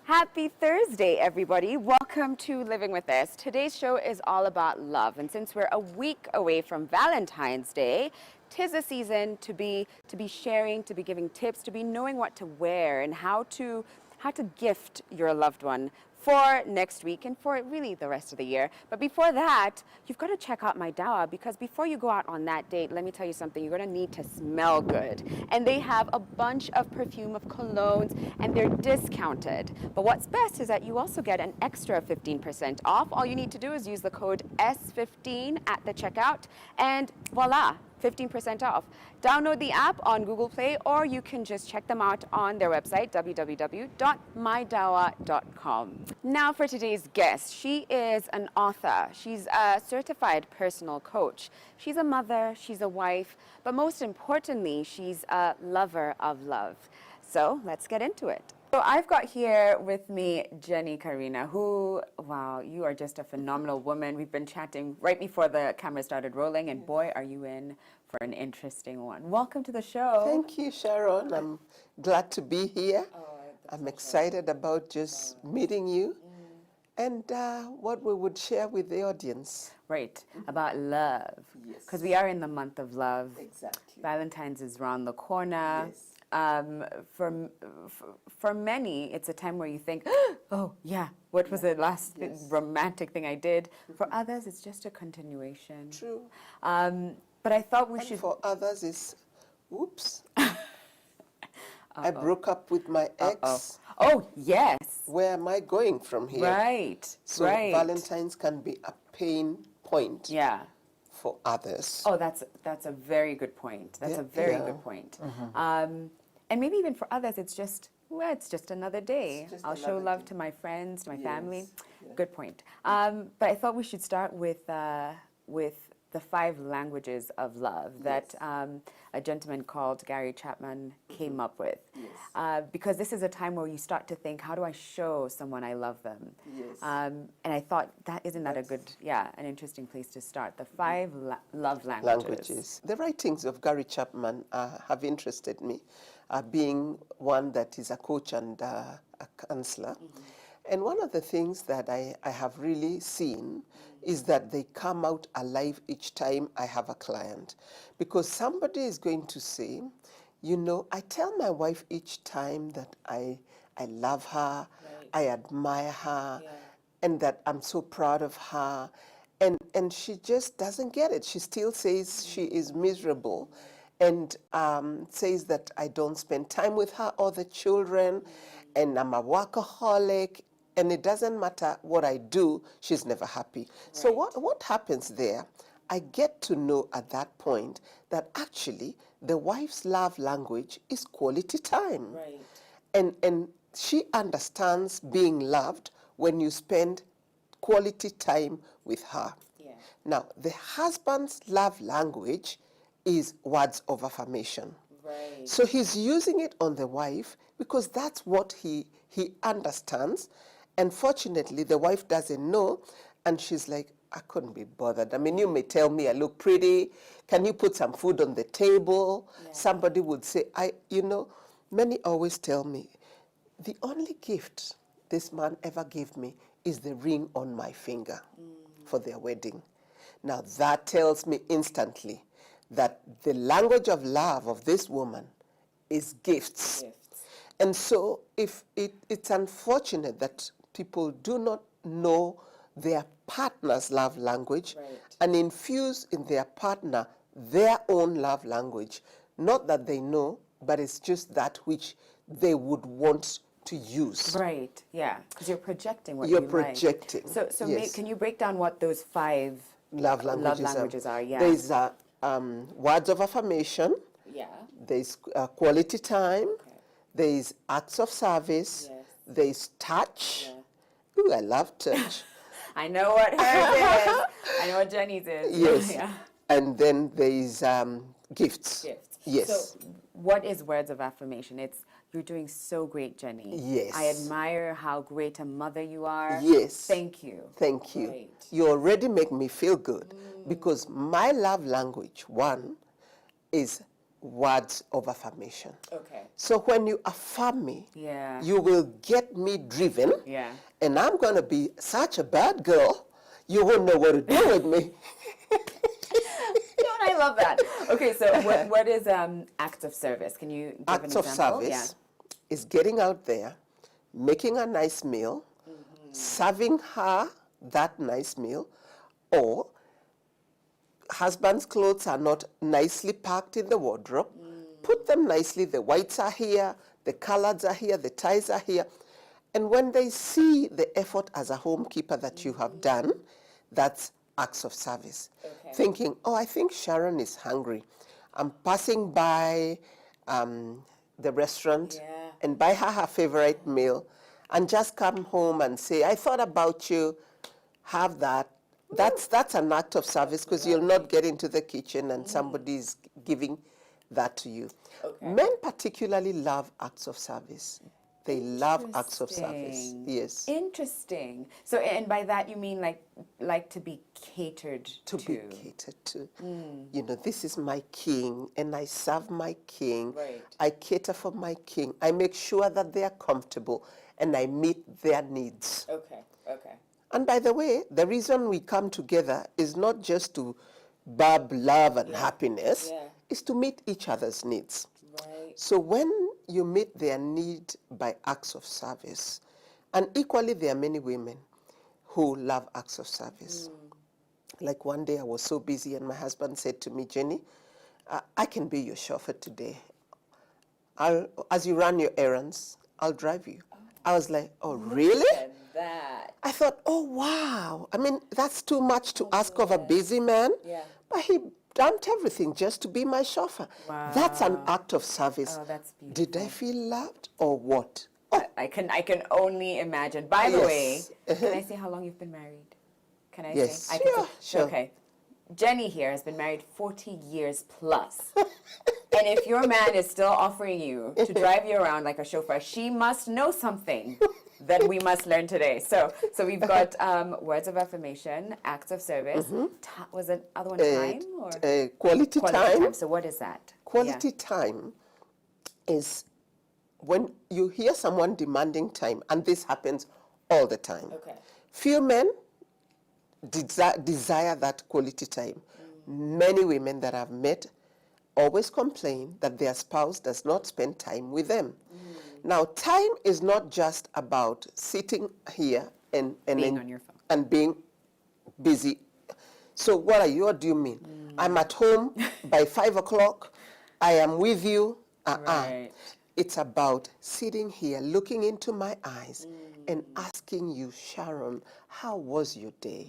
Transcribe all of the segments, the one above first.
Happy Thursday, everybody. Welcome to Living with Us. Today's show is all about love. And since we're a week away from Valentine's Day, 'tis a season to be sharing, to be giving tips, to be knowing what to wear and how to gift your loved one for next week and for really the rest of the year. But before that, you've got to check out my dawa, because before you go out on that date, let me tell you something, you're going to need to smell good. And they have a bunch of perfume, of colognes, and they're discounted. But what's best is that you also get an extra 15% off. All you need to do is use the code S15 at the checkout, and voila, 15% off. Download the app on Google Play, or you can just check them out on their website, www.mydawa.com. Now for today's guest. She is an author. She's a certified personal coach. She's a mother, she's a wife, but most importantly, she's a lover of love. So let's get into it. So I've got here with me Jenny Karina, who, wow, you are just a phenomenal woman. We've been chatting right before the camera started rolling, and boy, are you in for an interesting one. Welcome to the show. Thank you, Sharon. I'm glad to be here. I'm excited about just meeting you and what we would share with the audience. Right, about love. Yes. Because we are in the month of love. Exactly. Valentine's is around the corner. Yes. For many, it's a time where you think, oh, yeah, what was the last romantic thing I did? For others, it's just a continuation. True. But I thought we should... For others, it's, oops, I broke up with my ex. Oh, yes. Where am I going from here? Right, So right. Valentine's can be a pain point. Yeah. For others. Oh, that's a very good point. That's a very good point. And maybe even for others, it's just another day. I'll show love to my friends, to my family. Yeah. Good point. But I thought we should start with the 5 languages of love that a gentleman called Gary Chapman came up with. Yes. Because this is a time where you start to think, how do I show someone I love them? Yes. And I thought, isn't that a good, an interesting place to start? The 5 love languages. The writings of Gary Chapman have interested me, being one that is a coach and a counselor. And one of the things that I have really seen is that they come out alive each time I have a client. Because somebody is going to say, you know, I tell my wife each time that I love her, I admire her, and that I'm so proud of her. And she just doesn't get it. She still says she is miserable, and says that I don't spend time with her or the children, and I'm a workaholic, and it doesn't matter what I do, she's never happy. Right. So what happens there? I get to know at that point that actually the wife's love language is quality time. Right. And she understands being loved when you spend quality time with her. Yeah. Now, the husband's love language is words of affirmation. Right. So he's using it on the wife because that's what he understands. And fortunately, the wife doesn't know, and she's like, I couldn't be bothered. I mean, you may tell me I look pretty. Can you put some food on the table? Yeah. Somebody would say, many always tell me, the only gift this man ever gave me is the ring on my finger for their wedding. Now, that tells me instantly that the language of love of this woman is gifts. And so it's unfortunate that people do not know their partner's love language and infuse in their partner their own love language. Not that they know, but it's just that which they would want to use. Right, yeah, because you're projecting what you're projecting. Like. So yes. Can you break down what those 5 love languages are? Yeah. There's words of affirmation. Yeah. There's quality time. Okay. There's acts of service. Yes. There's touch. Yeah. Ooh, I love touch. I know what hers is. I know what Jenny's is. Yes. Yeah. And then there's gifts. Yes. So what is words of affirmation? It's, you're doing so great, Jenny. Yes. I admire how great a mother you are. Yes. Thank you. Thank you. Great. You already make me feel good because my love language, one, is words of affirmation. Okay. So when you affirm me, Yeah. you will get me driven. Yeah. And I'm going to be such a bad girl, you won't know what to do with me. Don't I love that? Okay, so what is acts of service? Can you give Acts an of example? service is getting out there, making a nice meal, serving her that nice meal, or husband's clothes are not nicely packed in the wardrobe. Put them nicely. The whites are here, the colors are here, the ties are here. And when they see the effort as a homekeeper that you have done, that's acts of service. Okay. Thinking, oh, I think Sharon is hungry. I'm passing by the restaurant Yeah. and buy her favorite meal and just come home and say, I thought about you, have that. That's an act of service because you'll not get into the kitchen and somebody's giving that to you. Okay. Men particularly love acts of service. They love acts of service. Interesting. Yes. Interesting. So, and by that you mean like to be catered to. To be catered to. You know, this is my king and I serve my king. Right. I cater for my king. I make sure that they are comfortable and I meet their needs. Okay. Okay. And by the way, the reason we come together is not just to burb love and happiness, Yeah. it's to meet each other's needs. Right. So when you meet their need by acts of service, and equally there are many women who love acts of service. Like one day I was so busy and my husband said to me, Jenny, I can be your chauffeur today. As you run your errands, I'll drive you. I was like, oh, really? And that. I thought, oh, wow. I mean, that's too much to ask of a busy man. Yeah. But he dumped everything just to be my chauffeur. Wow. That's an act of service. Oh, that's beautiful. Did I feel loved or what? Oh, I can only imagine. By the way, Yes. can I say how long you've been married? Can I Yes. say? I can say, Sure. Okay. Jenny here has been married 40 years plus. And if your man is still offering you to drive you around like a chauffeur, she must know something that we must learn today. So we've got words of affirmation, acts of service. Was it other one time or quality time. So what is that? Quality time is when you hear someone demanding time, and this happens all the time. Okay. Few men desire that quality time. Many women that I've met always complain that their spouse does not spend time with them. Now, time is not just about sitting here and Being on your phone. and being busy. So what do you mean? I'm at home by 5 o'clock. I am with you. Right. It's about sitting here, looking into my eyes and asking you, Sharon, how was your day?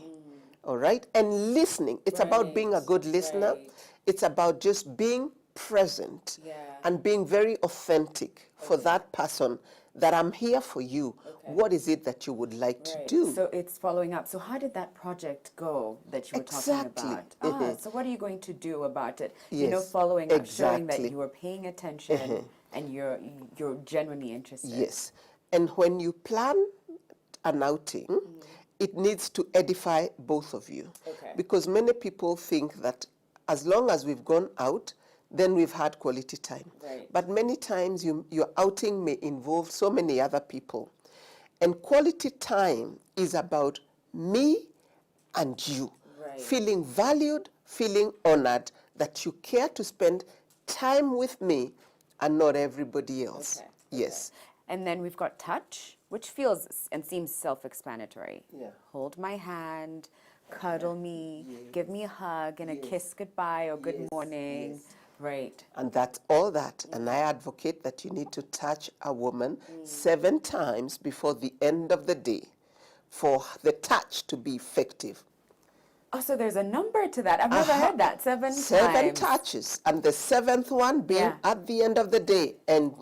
All right? And listening. It's about being a good listener. Right. It's about just being present and being very authentic for that person, that I'm here for you. What is it that you would like to do? So it's following up. So how did that project go that you were talking Exactly. about? So what are you going to do about it? Yes, Following up, showing that exactly. you are paying attention and you're genuinely interested. Yes. And when you plan an outing, it needs to edify both of you. Okay. Because many people think that as long as we've gone out, then we've had quality time. Right. But many times your outing may involve so many other people. And quality time is about me and you. Right. Feeling valued, feeling honored, that you care to spend time with me and not everybody else. Okay. Yes. And then we've got touch, which feels and seems self-explanatory. Yeah. Hold my hand, cuddle me, give me a hug and a kiss goodbye or good morning. Right. And that's all that. And I advocate that you need to touch a woman 7 times before the end of the day for the touch to be effective. Oh, so there's a number to that. I've never heard that. 7 7 times. touches. And the 7th one being Yeah. at the end of the day, and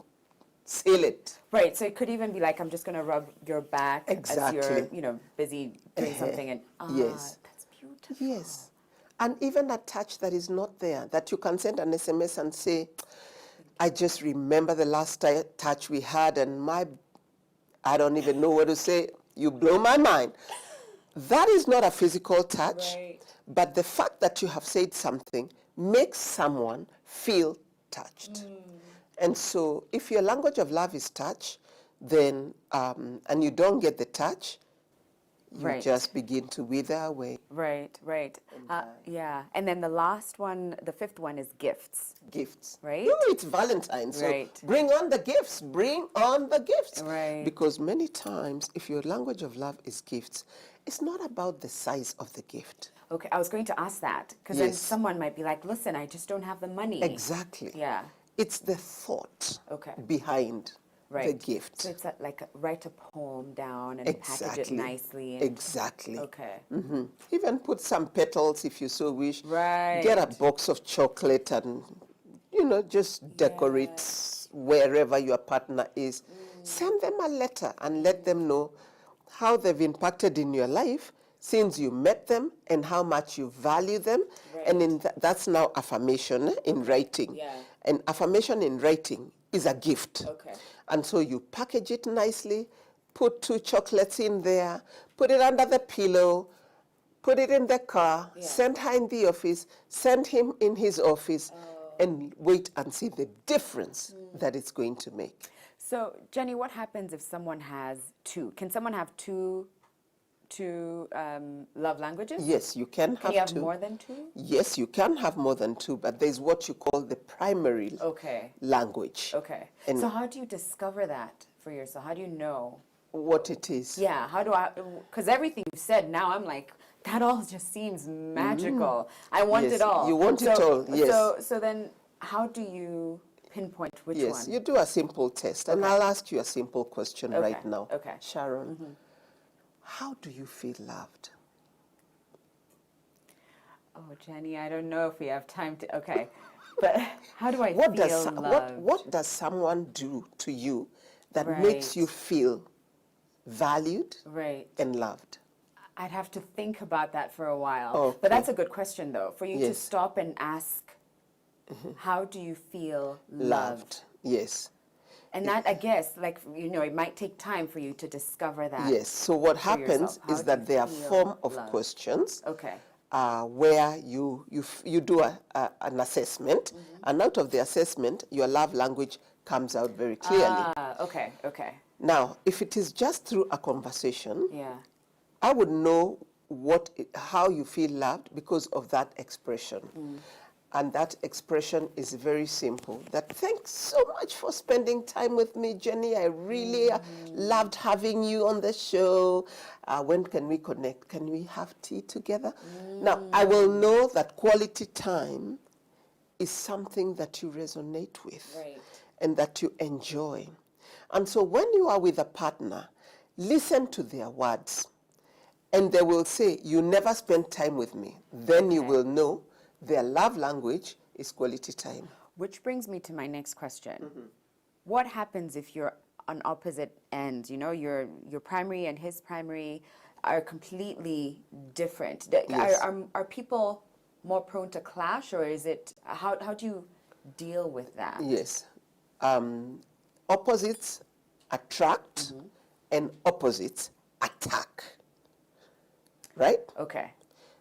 seal it. Right, so it could even be like, I'm just going to rub your back as Exactly. you're, busy doing something. And Yes. that's beautiful. Yes. And even a touch that is not there, that you can send an SMS and say, I just remember the last touch we had, and I don't even know what to say. You blow my mind. That is not a physical touch, Right. but the fact that you have said something makes someone feel touched. And so if your language of love is touch, then, and you don't get the touch, you Right. just begin to wither away. Right, right. Yeah. And then the last one, the fifth one is gifts. Gifts. Right? No, it's Valentine's. So Right. bring on the gifts. Bring on the gifts. Right. Because many times, if your language of love is gifts, it's not about the size of the gift. Okay, I was going to ask that because then Yes. someone might be like, listen, I just don't have the money. Exactly. Yeah. It's the thought Okay. behind the Right. gift. So it's like write a poem down and package it nicely. And, Exactly. okay. Even put some petals if you so wish. Right. Get a box of chocolate and, just decorate wherever your partner is. Send them a letter and let them know how they've impacted in your life since you met them and how much you value them. Right. And that's now affirmation in writing. Yeah. And affirmation in writing is a gift. Okay. And so you package it nicely, put 2 chocolates in there, put it under the pillow, put it in the car, send her in the office, send him in his office, and wait and see the difference that it's going to make. So, Jenny, what happens if someone has two? Can someone have two love languages? Yes, you can Can have you have 2. more than 2? Yes, you can have more than 2, but there's what you call the primary Okay. language. Okay. And so how do you discover that for yourself? How do you know? what it is. Yeah, how do I, because everything you've said now, I'm like, that all just seems magical. I want Yes, it all. you want it all, yes. So then how do you pinpoint which Yes, one? you do a simple test, and Okay. I'll ask you a simple question right Okay, now. okay. Sharon, how do you feel loved? Oh, Jenny, I don't know if we have time to, okay. But how do I What feel does loved? what does someone do to you that Right. makes you feel valued Right. and loved? I'd have to think about that for a while. Okay. But that's a good question, though, for you to Yes. stop and ask, how do you feel loved? Yes. And that, I guess, like, it might take time for you to discover that. Yes. So what for happens yourself. How is do that you there are feel form of loved? questions Okay. where you do an assessment, and out of the assessment, your love language comes out very clearly. Okay, okay. Now, if it is just through a conversation, Yeah. I would know how you feel loved because of that expression. And that expression is very simple. That thanks so much for spending time with me, Jenny. I really loved having you on the show. When can we connect? Can we have tea together? Now, I will know that quality time is something that you resonate with Right. and that you enjoy. And so when you are with a partner, listen to their words. And they will say, you never spend time with me. Then you Okay. will know their love language is quality time. Which brings me to my next question. What happens if you're on opposite ends? Your primary and his primary are completely different. Yes. Are people more prone to clash, or is it, how do you deal with that? Yes. Opposites attract and opposites attack. Right? Okay.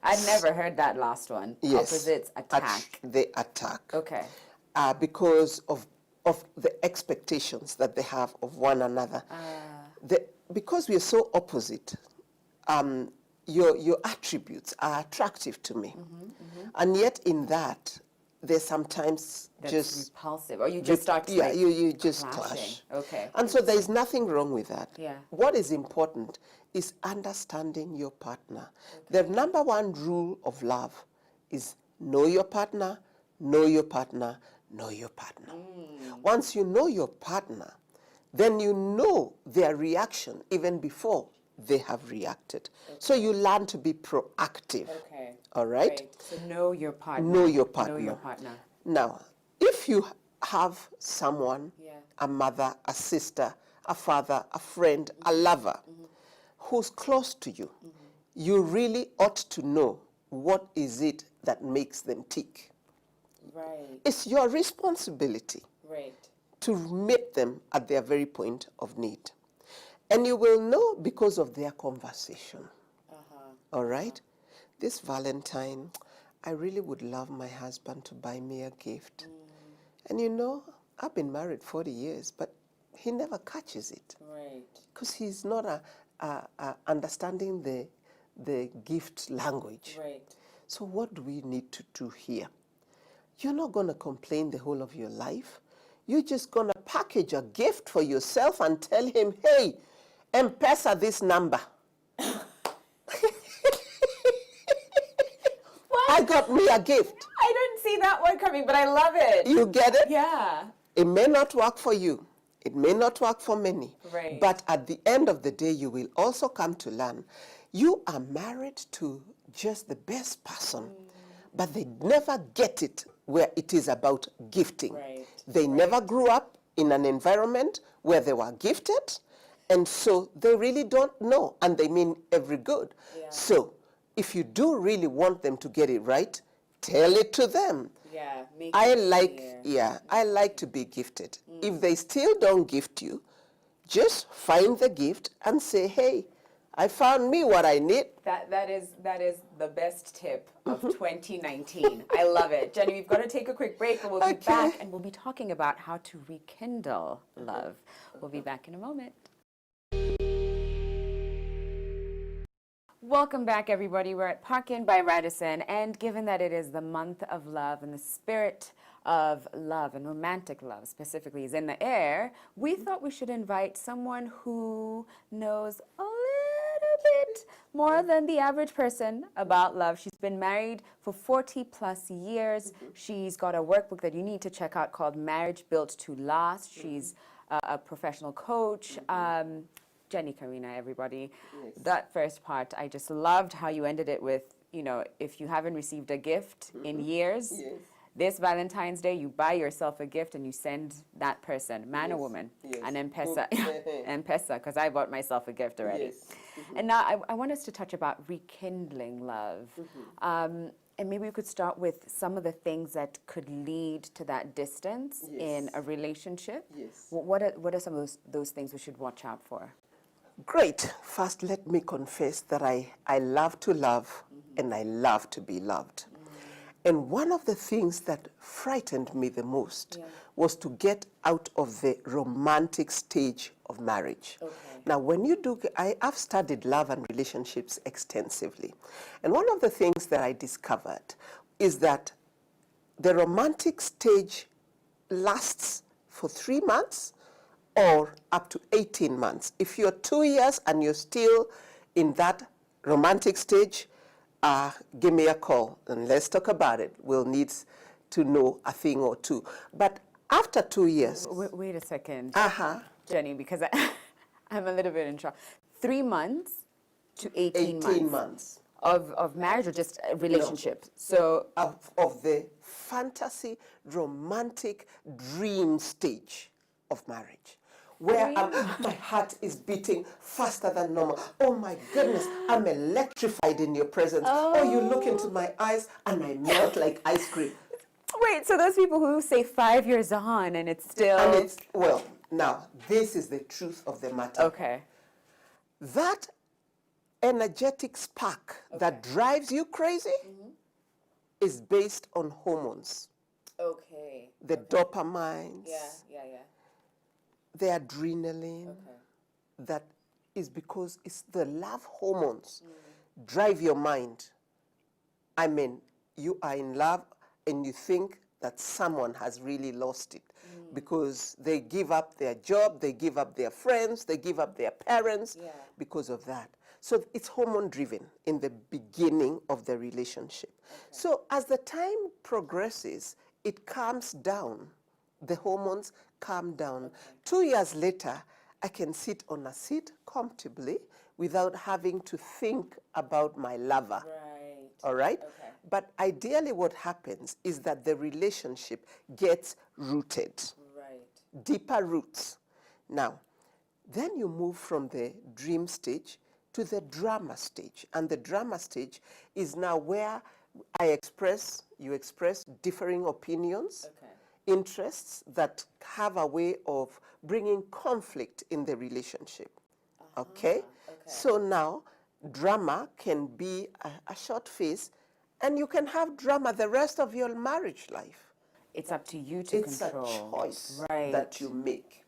I'd never heard that last one. Yes. Opposites attack. They attack. Okay. Because of the expectations that they have of one another. Because we are so opposite, your attributes are attractive to me. And yet in that, there's sometimes That's just repulsive. Or you just start to, like, you just clashing. clash. Okay. And so there is nothing wrong with that. Yeah. What is important is understanding your partner. The number one rule of love is know your partner, know your partner, know your partner. Once you know your partner, then you know their reaction even before they have reacted. So you learn to be proactive. Okay. All right? Right. So know your partner. Know your partner. Know your partner. Now, if you have someone, Yeah. a mother, a sister, a father, a friend, a lover, who's close to you, you really ought to know what is it that makes them tick. Right. It's your responsibility Right. to meet them at their very point of need. And you will know because of their conversation. All right? This Valentine, I really would love my husband to buy me a gift. And you know, I've been married 40 years, but he never catches it. Right. Because he's not understanding the gift language. Right. So what do we need to do here? You're not going to complain the whole of your life. You're just going to package a gift for yourself and tell him, hey, M-Pesa this number. I got me a gift. I didn't see that one coming, but I love it. You get it? Yeah. It may not work for you. It may not work for many. Right. But at the end of the day, you will also come to learn you are married to just the best person, but they never get it where it is about gifting. Right. They never grew up in an environment where they were gifted, and so they really don't know, and they mean every good. Yeah. So if you do really want them to get it right, tell it to them. Yeah. Make I it like, clear. I like to be gifted. If they still don't gift you, just find the gift and say, hey, I found me what I need. That is the best tip of 2019. I love it. Jenny, we've got to take a quick break, but we'll be back and we'll be talking about how to rekindle love. We'll be back in a moment. Welcome back, everybody. We're at Park Inn by Radisson, and given that it is the month of love and the spirit of love and romantic love specifically is in the air, we thought we should invite someone who knows a little bit more than the average person about love. She's been married for 40 plus years. She's got a workbook that you need to check out called Marriage Built to Last. She's a professional coach. Jenny Karina, everybody. Yes. That first part, I just loved how you ended it with, you know, if you haven't received a gift in years, Yes. this Valentine's Day, you buy yourself a gift and you send that person, man or woman, Yes. an M-Pesa, M-Pesa, because I bought myself a gift already. Yes. And now I want us to touch about rekindling love. And maybe we could start with some of the things that could lead to that distance in a relationship. Yes. What are some of those things we should watch out for? Great. First, let me confess that I love to love and I love to be loved. And one of the things that frightened me the most was to get out of the romantic stage of marriage. Okay. Now, when you do, I've studied love and relationships extensively. And one of the things that I discovered is that the romantic stage lasts for 3 months or up to 18 months. If you're 2 years and you're still in that romantic stage, give me a call and let's talk about it. We'll need to know a thing or two. But after 2 years... Wait a second, Uh-huh. Jenny, because I'm a little bit in trouble. 3 months to 18 months. 18 months. Of marriage or just a relationship? So Of the fantasy, romantic, dream stage of marriage, where my heart is beating faster than normal. Oh my goodness, I'm electrified in your presence. Oh, you look into my eyes and I melt like ice cream. wait, so those people who say 5 years on and it's still... And it's, well, now, this is the truth of the matter. Okay. That energetic spark that drives you crazy is based on hormones. Okay. The dopamines, yeah. the adrenaline, that is because it's the love hormones drive your mind. I mean, you are in love and you think that someone has really lost it because they give up their job, they give up their friends, they give up their parents because of that. So it's hormone driven in the beginning of the relationship. So as the time progresses, it calms down. The hormones calm down. 2 years later, I can sit on a seat comfortably without having to think about my lover. Right. All right? Okay. But ideally what happens is that the relationship gets rooted, Right. deeper roots. Now, then you move from the dream stage to the drama stage. And the drama stage is now where you express differing opinions, interests that have a way of bringing conflict in the relationship. Okay? So now, drama can be a short phase, and you can have drama the rest of your marriage life. It's up to you to It's control. a choice Right. that you make.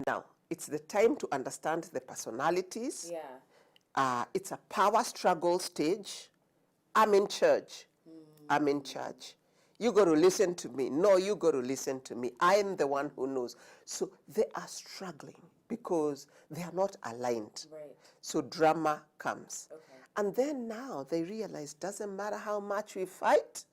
Now, it's the time to understand the personalities. Yeah. It's a power struggle stage. I'm in charge. I'm in charge. You got to listen to me. No, you got to listen to me. I am the one who knows. So they are struggling because they are not aligned. Right. So drama comes. Okay. And then now they realize doesn't matter how much we fight,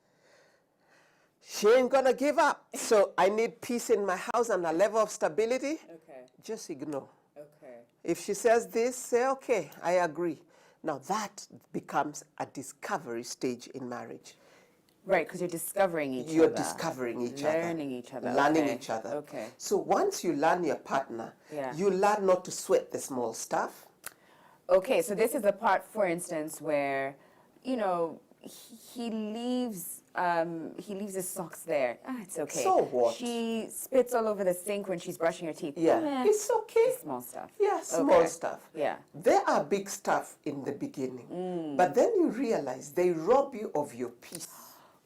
she ain't gonna give up. So I need peace in my house and a level of stability. Okay. Just ignore. Okay. If she says this, say, okay, I agree. Now that becomes a discovery stage in marriage. Right, because you're discovering each other. You're discovering each other. Learning each other. Learning Okay. each other. Okay. So once you learn your partner, Yeah. you learn not to sweat the small stuff. Okay, so this is the part, for instance, where, you know, he leaves his socks there. Ah, it's okay. So what? She spits all over the sink when she's brushing her teeth. Yeah, Meh. it's okay. Small stuff. Yeah, small Okay. stuff. Yeah. There are big stuff in the beginning, but then you realize they rob you of your peace.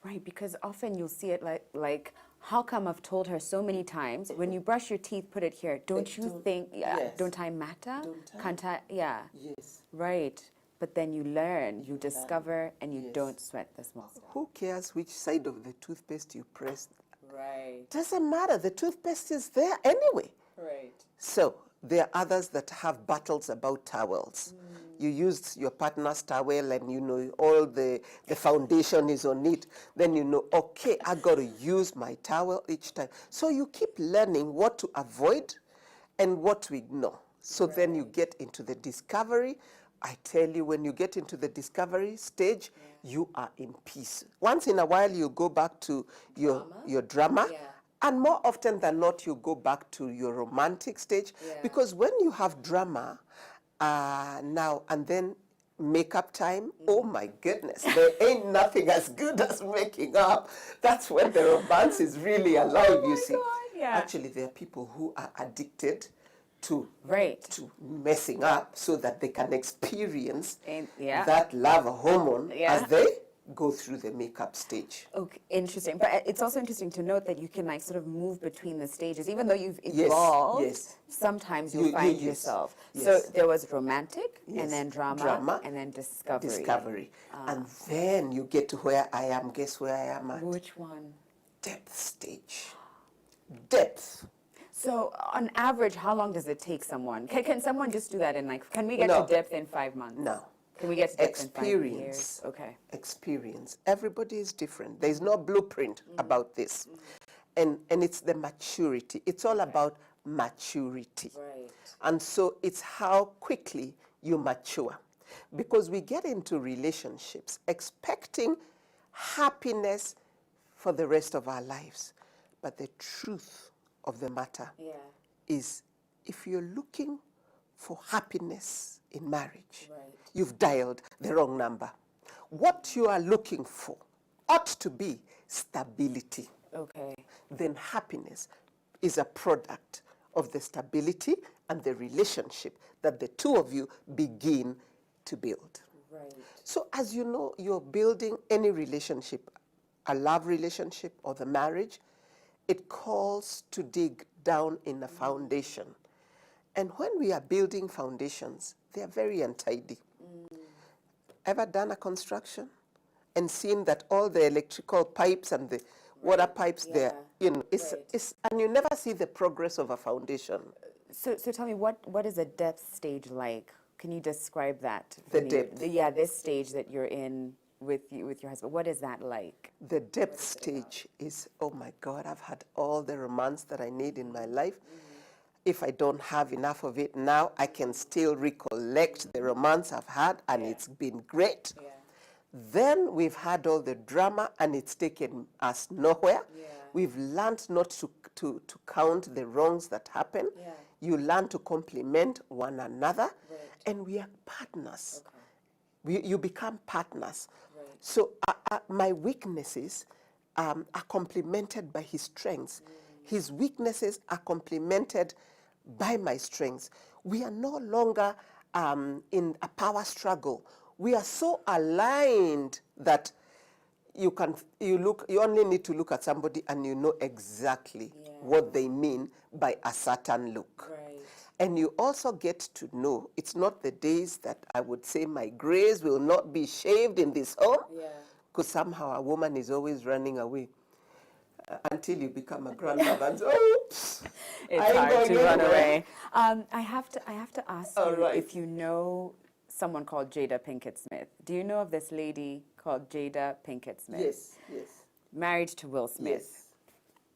Right, because often you'll see it like how come I've told her so many times, when you brush your teeth, put it here. Don't you think, yes. don't I matter? Don't I? Can't I? Yeah. Yes. Right. But then you learn, you discover, and you Yes. don't sweat the small stuff. Who cares which side of the toothpaste you press? Right. Doesn't matter. The toothpaste is there anyway. Right. So there are others that have battles about towels. You used your partner's towel and you know all the foundation is on it. Then you know, okay, I got to use my towel each time. So you keep learning what to avoid and what to ignore. So then you get into the discovery. I tell you, when you get into the discovery stage, you are in peace. Once in a while, you go back to your drama. Yeah. And more often than not, you go back to your romantic stage. Yeah. Because when you have drama now and then makeup time, oh my goodness, there ain't nothing as good as making up. That's when the romance is really alive, you see. God, yeah. Actually, there are people who are addicted to Right. to messing up so that they can experience Yeah. that love hormone Yeah. as they go through the makeup stage. Okay, interesting. But it's also interesting to note that you can like sort of move between the stages, even though you've Yes, evolved. yes. Sometimes you'll You- find yes, yourself. yes. So there was romantic, Yes. and then drama, Drama, and then discovery. Discovery. And then you get to where I am. Guess where I am at? Which one? Depth stage. Depth. So on average, how long does it take someone? Can someone just do that in like? Can we get No. to depth in 5 months? No. Can we get to depth in 5 Experience. years? Okay. Experience. Everybody is different. There's no blueprint about this. And it's the maturity. It's all about maturity. Right. And so it's how quickly you mature. Because we get into relationships expecting happiness for the rest of our lives. But the truth of the matter Yeah. is if you're looking for happiness in marriage, Right. you've dialed the wrong number. What you are looking for ought to be stability. Okay. Then happiness is a product of the stability and the relationship that the two of you begin to build. Right. So as you know, you're building any relationship, a love relationship or the marriage, it calls to dig down in a foundation. And when we are building foundations, they are very untidy. Ever done a construction and seen that all the electrical pipes and the water pipes there, you know, and you never see the progress of a foundation. So tell me, what is a depth stage like? Can you describe that? The for me? depth. Yeah, this stage that you're in with your husband. What is that like? The depth stage is, oh my God, I've had all the romance that I need in my life. If I don't have enough of it now, I can still recollect the romance I've had, and it's been great. Yeah. Then we've had all the drama, and it's taken us nowhere. Yeah. We've learned not to count the wrongs that happen. Yeah. You learn to complement one another, Right. and we are partners. Okay. You become partners. Right. So my weaknesses are complemented by his strengths. His weaknesses are complemented by my strengths. We are no longer in a power struggle. We are so aligned that you only need to look at somebody and you know exactly what they mean by a certain look. Right. And you also get to know it's not the days that I would say my grays will not be shaved in this home, because somehow a woman is always running away until you become a grandmother and say, oops, It's hard to run away. I have to ask you if you know someone called Jada Pinkett Smith. Do you know of this lady called Jada Pinkett Smith? Yes, yes. Married to Will Smith. Yes.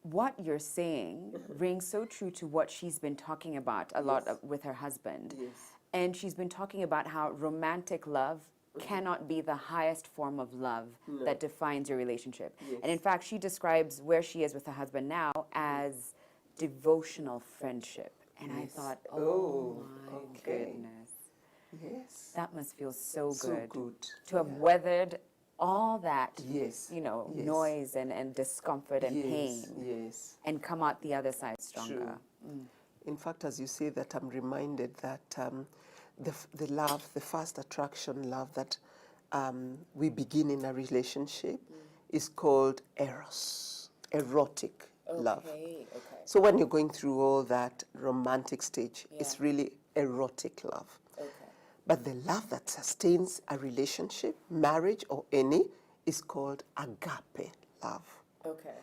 What you're saying rings so true to what she's been talking about a lot with her husband. Yes. And she's been talking about how romantic love cannot be the highest form of love that defines your relationship. Yes. And in fact, she describes where she is with her husband now as devotional friendship. And I thought, oh my goodness. Yes. That must feel so good. good. To have weathered all that, Yes. noise and discomfort and pain, Yes. and come out the other side stronger. True. In fact, as you say that, I'm reminded that the love, the first attraction love that we begin in a relationship is called eros, erotic love. Okay. So when you're going through all that romantic stage, it's really erotic love. Okay. But the love that sustains a relationship, marriage or any, is called agape love. Okay.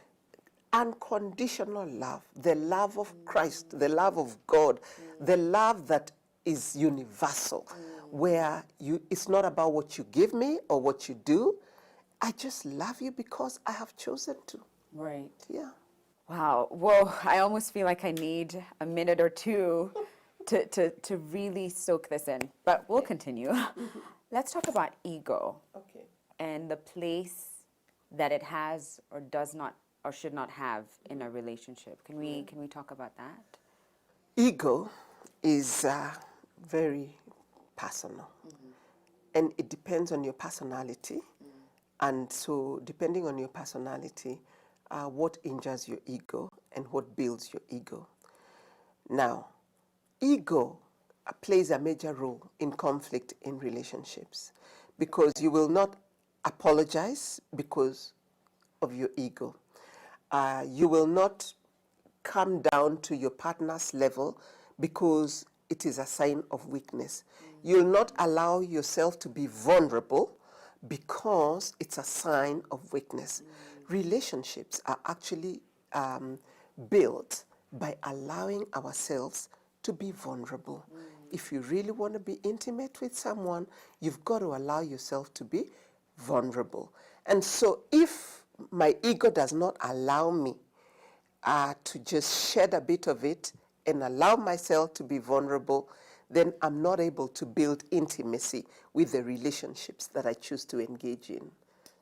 Unconditional love, the love of Christ, the love of God, the love that is universal, where it's not about what you give me or what you do. I just love you because I have chosen to. Right. Yeah. Wow. Well, I almost feel like I need a minute or two to really soak this in. But we'll continue. Let's talk about ego Okay. and the place that it has or does not or should not have in a relationship. Can we talk about that? Ego is very personal, and it depends on your personality. And so, depending on your personality, what injures your ego and what builds your ego. Now, ego plays a major role in conflict in relationships, because you will not apologize because of your ego. You will not come down to your partner's level because it is a sign of weakness. You'll not allow yourself to be vulnerable because it's a sign of weakness. Relationships are actually built by allowing ourselves to be vulnerable. If you really want to be intimate with someone, you've got to allow yourself to be vulnerable. And so if my ego does not allow me to just shed a bit of it and allow myself to be vulnerable, then I'm not able to build intimacy with the relationships that I choose to engage in.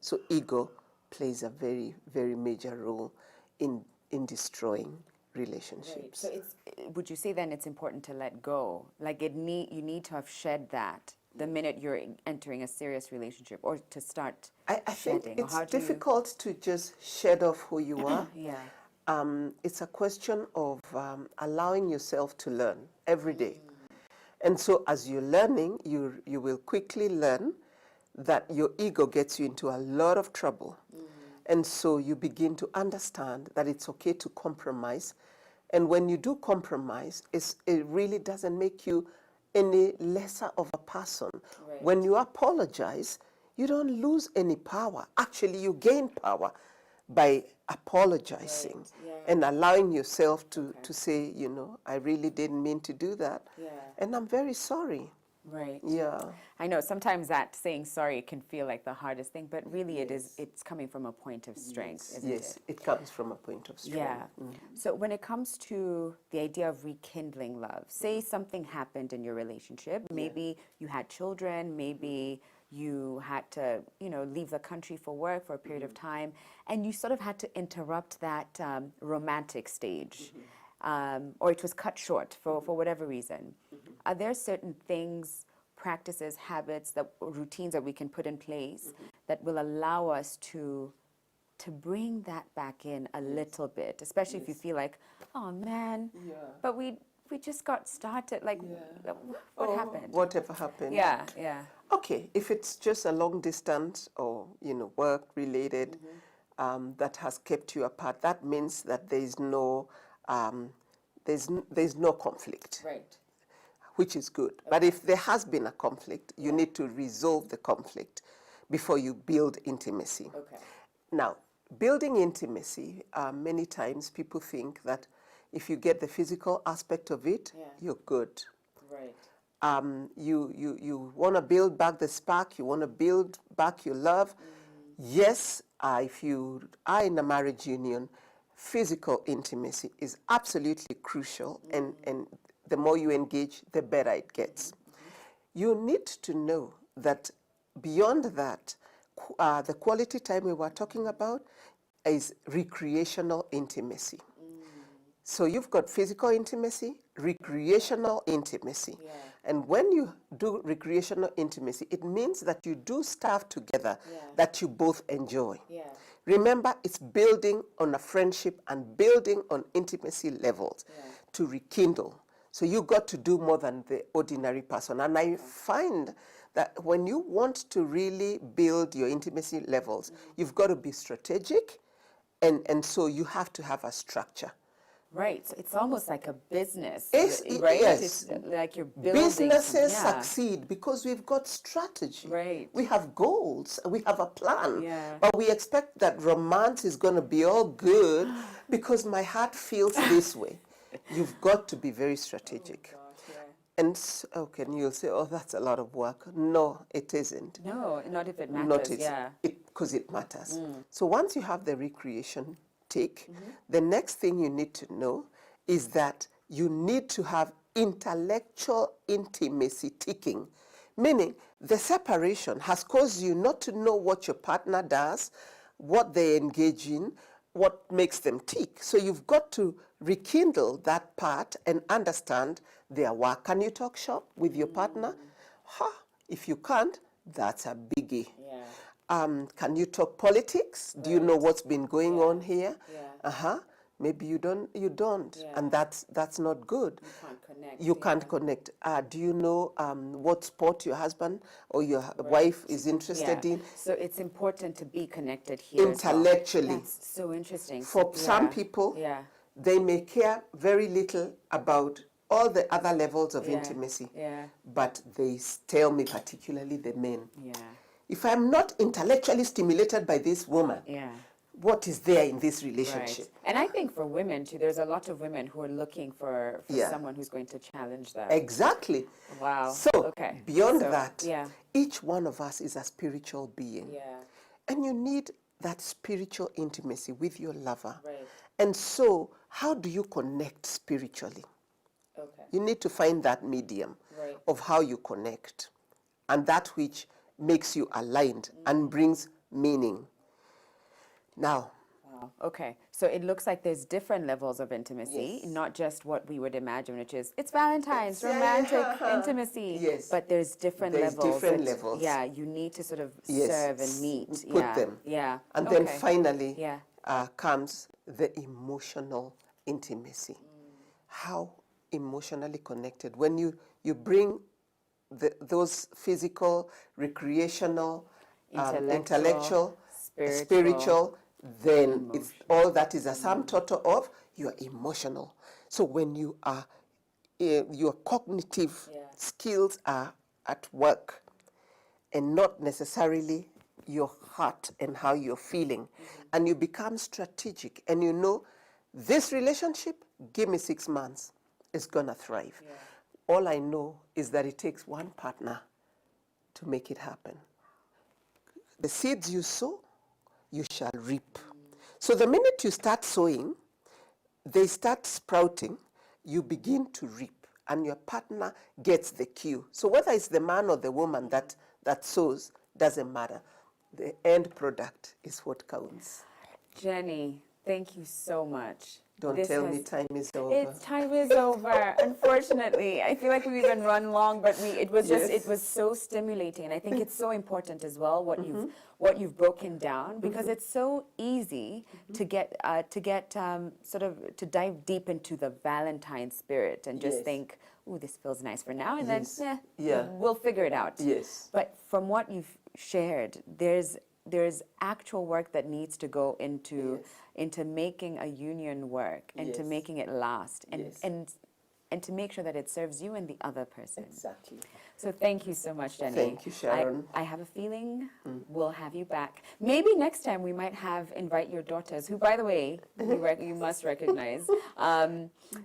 So ego plays a very, very major role in destroying relationships. So would you say then it's important to let go? Like you need to have shed that the minute you're entering a serious relationship, or to start I think shedding? it's difficult to just shed off who you are. Yeah. It's a question of allowing yourself to learn every day. And so as you're learning, you will quickly learn that your ego gets you into a lot of trouble. And so you begin to understand that it's okay to compromise. And when you do compromise, it really doesn't make you any lesser of a person. Right. When you apologize, you don't lose any power. Actually, you gain power by apologizing and allowing yourself to say, I really didn't mean to do that. Yeah. And I'm very sorry. Right. Yeah. I know sometimes that saying sorry can feel like the hardest thing, but really it's coming from a point of strength, isn't it? Yes, it comes from a point of strength. Yeah. So when it comes to the idea of rekindling love, say something happened in your relationship, maybe you had children, maybe you had to, leave the country for work for a period of time, and you sort of had to interrupt that romantic stage, or it was cut short for whatever reason. Are there certain things, practices, habits, routines that we can put in place that will allow us to bring that back in a little bit, especially if you feel like, oh man, but we we just got started. Like, what happened? Whatever happened. Yeah, yeah. Okay, if it's just a long distance or, work related that has kept you apart, that means that there's no conflict. Right. Which is good. But if there has been a conflict, you need to resolve the conflict before you build intimacy. Okay. Now, building intimacy, many times people think that if you get the physical aspect of it, you're good. Right. You want to build back the spark, you want to build back your love. Yes, if you are in a marriage union, physical intimacy is absolutely crucial, and the more you engage, the better it gets. You need to know that beyond that, the quality time we were talking about is recreational intimacy. So you've got physical intimacy, recreational intimacy. And when you do recreational intimacy, it means that you do stuff together that you both enjoy. Remember, it's building on a friendship and building on intimacy levels to rekindle. So you got to do more than the ordinary person. And I find that when you want to really build your intimacy levels, you've got to be strategic, and so you have to have a structure. Right. So it's almost like a business, Right? Yes. It's like you're building. Businesses succeed because we've got strategy. Right. We have goals. We have a plan. Yeah. But we expect that romance is going to be all good because my heart feels this way. You've got to be very strategic. Oh, gosh, And you'll say, oh, that's a lot of work. No, it isn't. No, not if it matters. Because it matters. So once you have the recreation take, the next thing you need to know is that you need to have intellectual intimacy ticking, meaning the separation has caused you not to know what your partner does, what they engage in, what makes them tick. So you've got to rekindle that part and understand their work. Can you talk shop with your partner? If you can't, that's a biggie. Can you talk politics? Do you know what's been going on here? Maybe you don't, and that's not good. You can't connect. Do you know what sport your husband or your wife is interested in? So it's important to be connected here intellectually. As well. That's so interesting. For some people, they may care very little about all the other levels of intimacy, but they tell me, particularly the men, if I'm not intellectually stimulated by this woman, what is there in this relationship? Right. And I think for women too, there's a lot of women who are looking for someone who's going to challenge them. Exactly. Wow. So beyond that, each one of us is a spiritual being. And you need that spiritual intimacy with your lover. And so how do you connect spiritually? You need to find that medium of how you connect, and that which makes you aligned and brings meaning. Now, okay, so it looks like there's different levels of intimacy, not just what we would imagine, which is it's Valentine's, romantic intimacy. But there's different levels. Different levels. Yeah, you need to sort of serve and meet. Put them. And then finally comes the emotional intimacy. How emotionally connected. When you bring those physical, recreational, intellectual, spiritual, then it's all that is a sum total of your emotional. So when you are, your cognitive skills are at work and not necessarily your heart and how you're feeling, and you become strategic and you know this relationship, give me 6 months, it's gonna thrive. All I know is that it takes one partner to make it happen. The seeds you sow, you shall reap. So the minute you start sowing, they start sprouting, you begin to reap, and your partner gets the cue. So whether it's the man or the woman that sows, doesn't matter. The end product is what counts. Jenny, thank you so much. Don't This tell me has- time is over. It's time is over. Unfortunately, I feel like we even run long, but it was just Yes. it was so stimulating, and I think it's so important as well what you've broken down, because it's so easy to get sort of to dive deep into the Valentine spirit and just Yes. think, "Ooh, this feels nice for now," and Yes. then Yeah. we'll figure it out. Yes. But from what you've shared, there's actual work that needs to go into Yes. into making a union work and to Yes. making it last and Yes. and to make sure that it serves you and the other person. Exactly. So thank you so much, Jenny. Thank you, Sharon. I have a feeling we'll have you back. Maybe next time we might invite your daughters, who, by the way, you must recognize,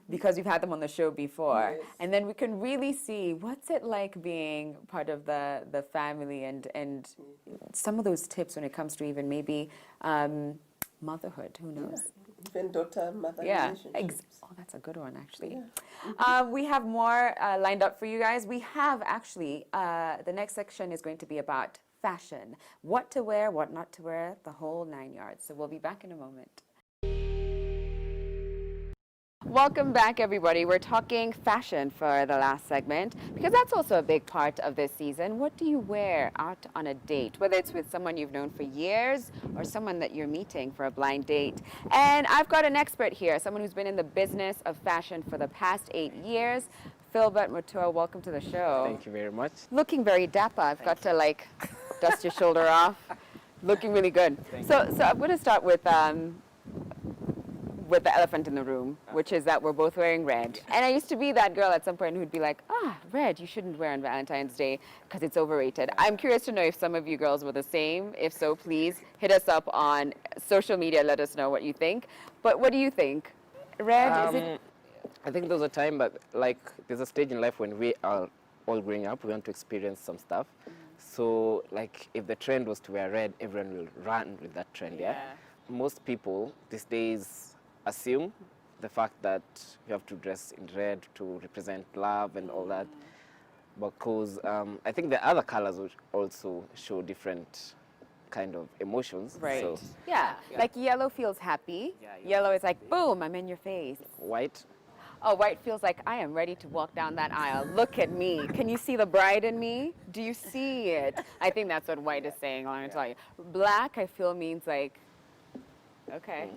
because we've had them on the show before. Yes. And then we can really see what's it like being part of the family and some of those tips when it comes to even maybe motherhood. Who knows? Even daughter-mother Yeah, relationships. oh, that's a good one, actually. We have more lined up for you guys. We have actually, the next section is going to be about fashion. What to wear, what not to wear, the whole 9 yards. So we'll be back in a moment. Welcome back, everybody. We're talking fashion for the last segment because that's also a big part of this season. What do you wear out on a date, whether it's with someone you've known for years or someone that you're meeting for a blind date? And I've got an expert here, someone who's been in the business of fashion for the past 8 years. Philbert Mutua, welcome to the show. Thank you very much. Looking very dapper. I've got to like dust your shoulder off. Looking really good. So I'm going to start with the elephant in the room, which is that we're both wearing red. And I used to be that girl at some point who'd be like, red, you shouldn't wear on Valentine's Day because it's overrated. I'm curious to know if some of you girls were the same. If so, please hit us up on social media. Let us know what you think. But what do you think? Red, is it? I think there's a time, but like there's a stage in life when we are all growing up, we want to experience some stuff. So like if the trend was to wear red, everyone will run with that trend, yeah? Most people these days assume the fact that you have to dress in red to represent love and all that, because I think the other colors will also show different kind of emotions. Right. So Yeah. Like yellow feels happy. Yellow is like, boom, I'm in your face. white, Oh, white feels like I am ready to walk down that aisle. Look at me. Can you see the bride in me? Do you see it? I think that's what white is saying, I'm going to tell you. Black, I feel, means like, okay.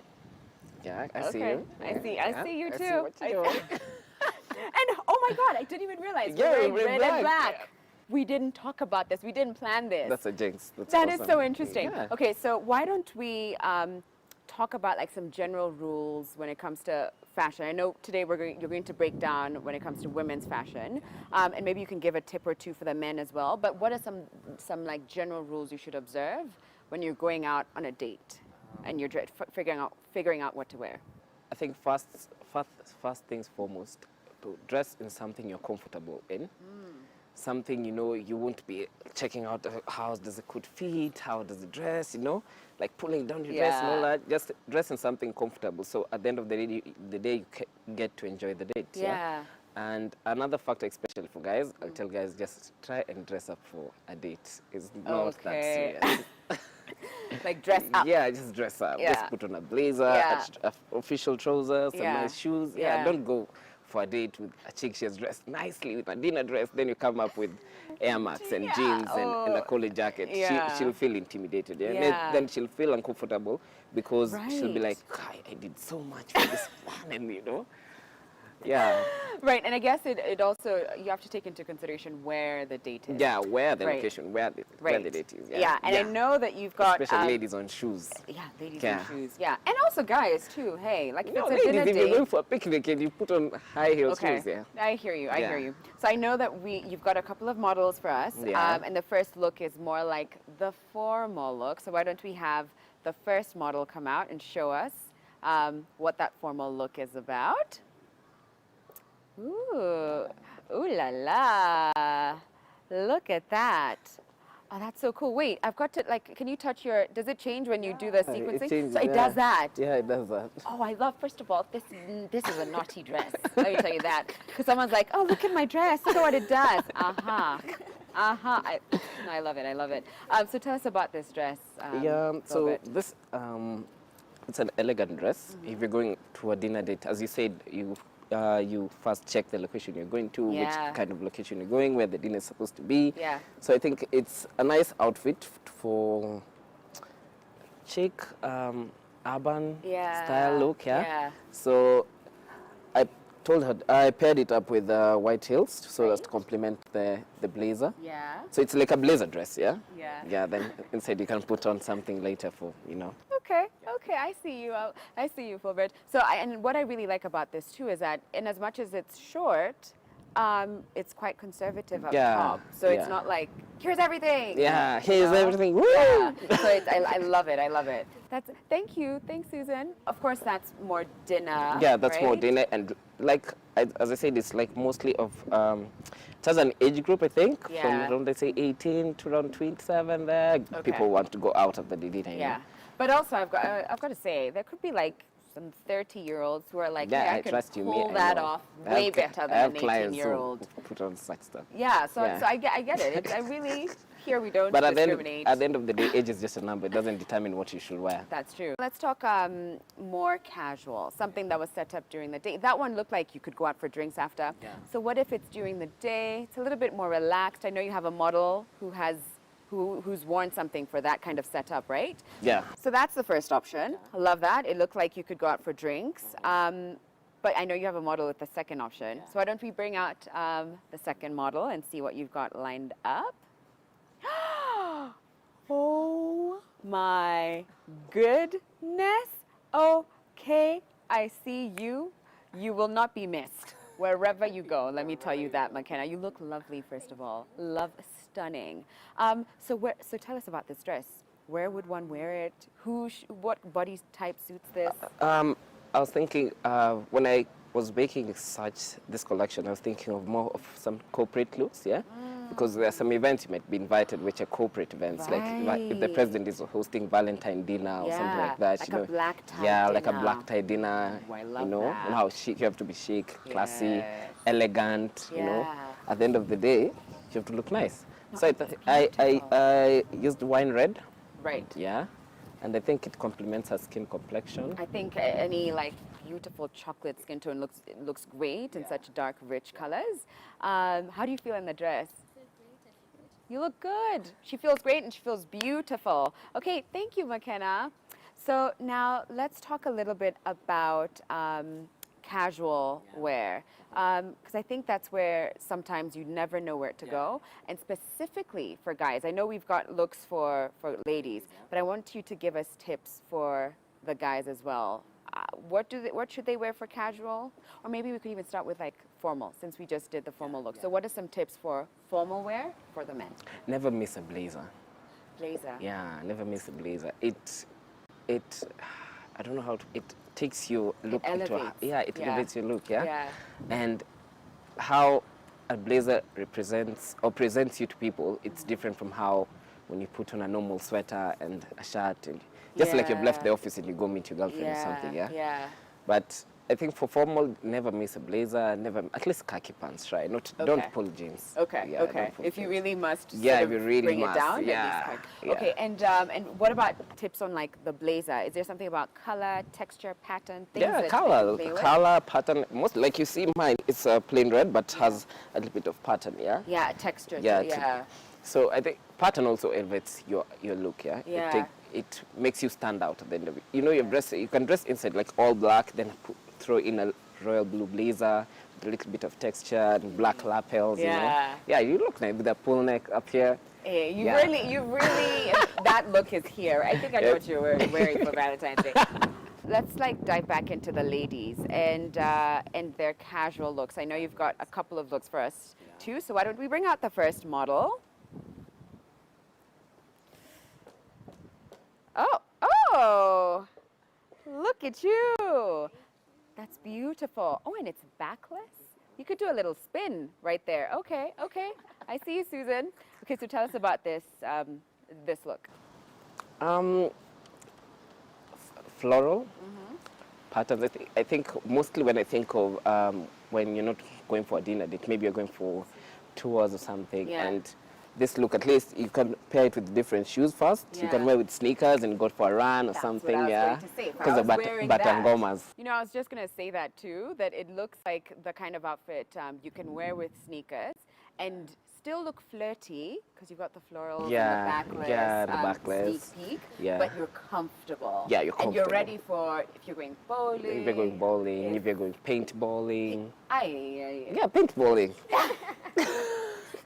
yeah, I see Okay. you. I see you I too. see what you're doing. And oh my God, I didn't even realize Yeah, we're we're wearing red and black. black. We didn't talk about this. We didn't plan this. That's a jinx. That's That is awesome. so interesting. Yeah. Okay, so why don't we talk about like some general rules when it comes to fashion? I know today you're going to break down when it comes to women's fashion, and maybe you can give a tip or two for the men as well. But what are some like general rules you should observe when you're going out on a date and you're figuring out what to wear? I think first things foremost, to dress in something you're comfortable in. Something, you know, you won't be checking out how does it could fit, how does it dress, you know, like pulling down your dress and all that. Just dress in something comfortable. So at the end of the day, you get to enjoy the date. Yeah. And another factor, especially for guys, I'll tell guys just try and dress up for a date. It's not that serious. Like dress up. Yeah, just dress up. Yeah. Just put on a blazer, Yeah. official trousers, some Yeah. nice shoes. Yeah. Yeah, don't go for a date with a chick she has dressed nicely with a dinner dress, then you come up with Air Max and Yeah. jeans and a collar jacket. Yeah. She'll feel intimidated. Yeah? Yeah. Then she'll feel uncomfortable because she'll be Right. like, I did so much for this man, and you know. Yeah. Right, and I guess it also, you have to take into consideration where the date is. Yeah, where the Right. location, where the Right. date is. Yeah, and I know that you've got especially ladies on shoes. Yeah, ladies Yeah. in shoes. Yeah, and also guys too. Hey, like if No, it's a ladies, dinner if you're date. going for a picnic and you put on high heel Okay, shoes, yeah. I hear you. I Yeah. hear you. So I know that you've got a couple of models for us, Yeah. and the first look is more like the formal look. So why don't we have the first model come out and show us what that formal look is about? Ooh, ooh la la! Look at that. Oh, that's so cool. Wait, I've got to, like, can you touch your, does it change when you do the sequencing? It changes, so it yeah. does that. Yeah, it does that. Oh, I love, first of all, this is a naughty dress. Let me tell you that. Because someone's like, oh, look at my dress. Look at what it does. Uh-huh. Uh-huh. I love it. I love it. So tell us about this dress. Yeah, so Robert. this, it's an elegant dress. If you're going to a dinner date, as you said, you first check the location you're going to, Yeah. which kind of location you're going, where the dinner is supposed to be. Yeah. So I think it's a nice outfit for chic, urban Yeah. style look. Yeah. Yeah. So I told her I paired it up with white heels so as to Right. complement the blazer. Yeah. So it's like a blazer dress, yeah? Yeah. Yeah, then inside you can put on something later for, Okay, okay, I see you. I see you, Fulbert. So, and what I really like about this too is that, in as much as it's short, it's quite conservative up Yeah, top. So it's yeah. not like here's everything. Yeah, you here's know? everything. Woo! Yeah. So I love it. I love it. Thank you. Thanks, Susan. Of course, that's more dinner. Yeah, that's more right? dinner. And like, as I said, it's like mostly of, it has an age group, I think, Yeah. from around, let's say, 18 to around 27 there. Okay. People want to go out of the dinner. Yeah. But also, I've got to say, there could be like some 30-year-olds who are like, Yeah, hey, I I can trust you, pull I that know. off I way have better I than have an clients who 18-year-old. put on such stuff. Yeah, so Yeah. so I get it. I really, here we don't But at discriminate. the end of the day, age is just a number. It doesn't determine what you should wear. That's true. Let's talk more casual, something that was set up during the day. That one looked like you could go out for drinks after. Yeah. So what if it's during the day? It's a little bit more relaxed. I know you have a model who's worn something for that kind of setup, right? Yeah. So that's the first option. I love that. It looked like you could go out for drinks. But I know you have a model with the second option. So why don't we bring out the second model and see what you've got lined up? Oh my goodness. Okay, I see you. You will not be missed wherever you go. Let me tell you that, McKenna. You look lovely, first of all. Stunning. So tell us about this dress. Where would one wear it? What body type suits this? I was thinking when I was making this collection, I was thinking of more of some corporate looks, yeah? Because there are some events you might be invited, which are corporate events, like if the Right. president is hosting Valentine dinner or something like that. like you know. a black tie Yeah, like a dinner. black tie dinner. Oh, I love you know, that. and how chic you have to be chic, classy, Yes. elegant. You know, Yeah. at the end of the day, you have to look nice. No, So it's I used wine red. Right. Yeah, and I think it complements her skin complexion. I think any like beautiful chocolate skin tone looks great in such dark, rich colors. How do you feel in the dress? You look good. She feels great and she feels beautiful. Okay, thank you, McKenna. So now let's talk a little bit about casual wear, because I think that's where sometimes you never know where to go, and specifically for guys. I know we've got looks for ladies, but I want you to give us tips for the guys as well. What should they wear for casual? Or maybe we could even start with like formal, since we just did the formal look. So what are some tips for formal wear for the men? Never miss a blazer. Blazer. Yeah, never miss a blazer. I don't know how to, it takes your look into elevates. it Yeah. elevates your look, yeah? Yeah. And how a blazer represents or presents you to people, it's different from how when you put on a normal sweater and a shirt and just like you've left the office and you go meet your girlfriend or something, yeah? Yeah. But I think for formal, never miss a blazer, never, at least khaki pants, right? Don't pull jeans. Okay, Yeah, okay. don't pull If you jeans. really must Yeah, sort if you of really bring must, it down, yeah, at least yeah. Okay, and what about tips on like the blazer? Is there something about color, texture, pattern, things Yeah, that color, you play with? color, pattern. Most like you see mine, it's plain red, but has a little bit of pattern. Yeah. Yeah, texture. Yeah, too, yeah. So I think pattern also elevates your look. Yeah. Yeah. It makes you stand out at the end of it. You know, you can dress inside like all black, then throw in a royal blue blazer with a little bit of texture and black lapels. You know. Yeah. Yeah, you look nice with a pull neck up here. Hey, you Yeah. really, that look is here. I think I know what you're wearing for Valentine's Day. Let's like dive back into the ladies and their casual looks. I know you've got a couple of looks for us too, so why don't we bring out the first model? Oh, look at you. That's beautiful. Oh, and it's backless. You could do a little spin right there. Okay. I see you, Susan. Okay, so tell us about this this look. Floral patterns. I think mostly when I think of when you're not going for a dinner date, maybe you're going for tours or something, Yeah. and this look, at least you can pair it with different shoes first. You can Yeah. wear with sneakers and go for a run or That's something, what I was yeah. going to say. If I Because was the wearing that. batangomas. You know, I was just going to say that too, that it looks like the kind of outfit you can wear with sneakers and still look flirty because you've got the florals Yeah, and the backless, yeah, the backless. sneak peek, Yeah. but you're comfortable. Yeah, you're And you're comfortable. ready for if you're going bowling. If you're going bowling, if you're going paintballing. Aye. Yeah, paintballing.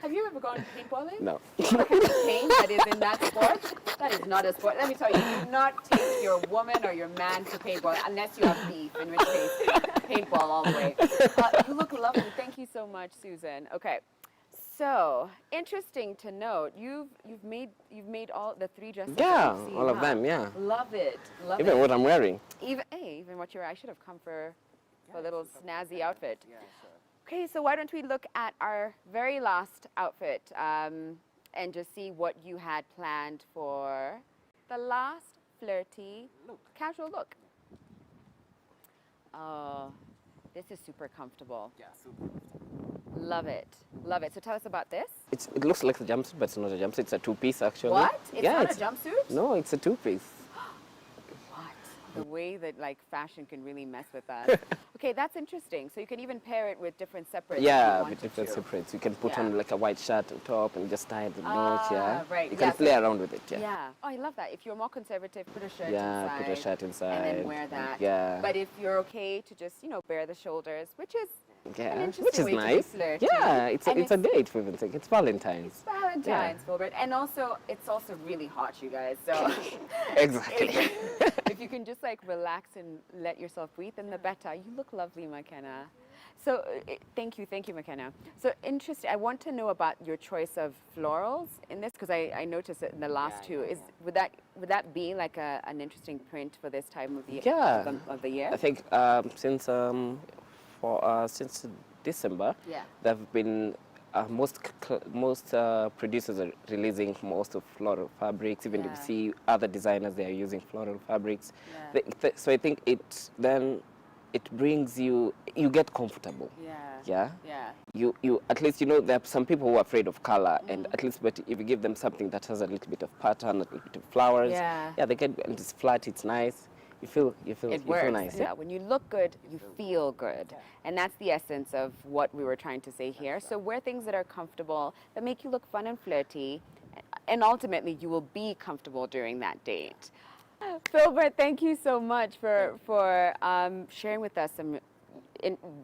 Have you ever gone paintballing? No. The kind of paint that is in that sport, that is not a sport. Let me tell you, do not take your woman or your man to paintball unless you have beef, in which case, paintball all the way. You look lovely. Thank you so much, Susan. Okay, so interesting to note, you've made all the 3 dresses. that Yeah, we've seen, all of huh? them, yeah. Love it. Love Even it. what I'm wearing. Even what you're. I should have come for a little snazzy outfit. Okay, so why don't we look at our very last outfit and just see what you had planned for the last flirty casual look. Oh, this is super comfortable. Yeah, super. Love it. Love it. So tell us about this. It looks like a jumpsuit, but it's not a jumpsuit. It's a 2-piece, actually. What? It's yeah, not a jumpsuit? No, it's a 2-piece. What? The way that like fashion can really mess with us. Okay, that's interesting. So you can even pair it with different separates. if you Yeah, wanted with different to. separates. You can put Yeah. on like a white shirt on top and just tie the knot, yeah. Right. You can Yeah, play so- around with it, yeah. Yeah. Oh, I love that. If you're more conservative, put a shirt Yeah, inside. put a shirt inside. And then wear that. Yeah. But if you're okay to just, bare the shoulders, which is an Yeah, interesting which is way nice. to be flirty. Yeah, it's And a date for even. It's Valentine's. Valentine's, Wilbert. And also, it's also really hot, you guys. So Exactly. if you can just like relax and let yourself breathe, then the better. You look lovely, McKenna. So thank you, McKenna. So interesting. I want to know about your choice of florals in this because I noticed it in the last two. Would that be like an interesting print for this time of the Yeah. of the year? I think since December, Yeah. there have been most producers are releasing most of floral fabrics. Even if Yeah. you see other designers, they are using floral fabrics. Yeah. So I think it brings you get comfortable. Yeah. Yeah. Yeah. You at least there are some people who are afraid of color, and Mm-hmm. at least but if you give them something that has a little bit of pattern, a little bit of flowers, Yeah. they get, and it's flat, it's nice. You feel It works. feel nice. Yeah. When you look good, you feel good. And that's the essence of what we were trying to say here. So wear things that are comfortable, that make you look fun and flirty, and ultimately you will be comfortable during that date. Philbert, thank you so much for sharing with us some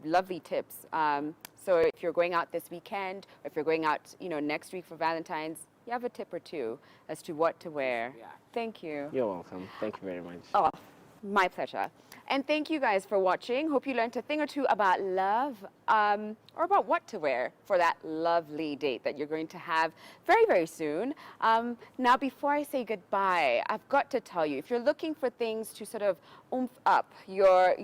lovely tips. So if you're going out this weekend, or if you're going out, next week for Valentine's, you have a tip or two as to what to wear. Yeah. Thank you. You're welcome. Thank you very much. Oh, my pleasure. And thank you guys for watching. Hope you learned a thing or two about love, or about what to wear for that lovely date that you're going to have very, very soon. Now, before I say goodbye, I've got to tell you, if you're looking for things to sort of oomph up your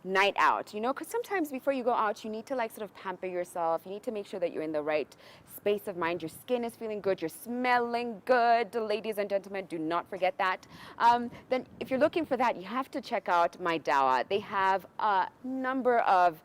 night out, because sometimes before you go out, you need to like sort of pamper yourself. You need to make sure that you're in the right space of mind. Your skin is feeling good. You're smelling good. Ladies and gentlemen, do not forget that. Then if you're looking for that, you have to check out My Dawa. They have a number of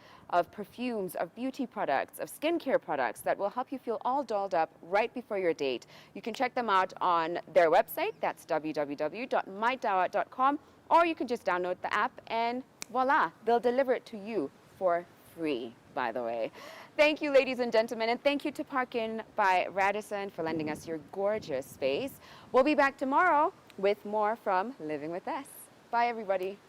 perfumes, of beauty products, of skincare products that will help you feel all dolled up right before your date. You can check them out on their website. That's www.mydawa.com, or you can just download the app and voila, they'll deliver it to you for free, by the way. Thank you, ladies and gentlemen, and thank you to Park Inn by Radisson for lending us your gorgeous space. We'll be back tomorrow with more from Living with Us. Bye, everybody.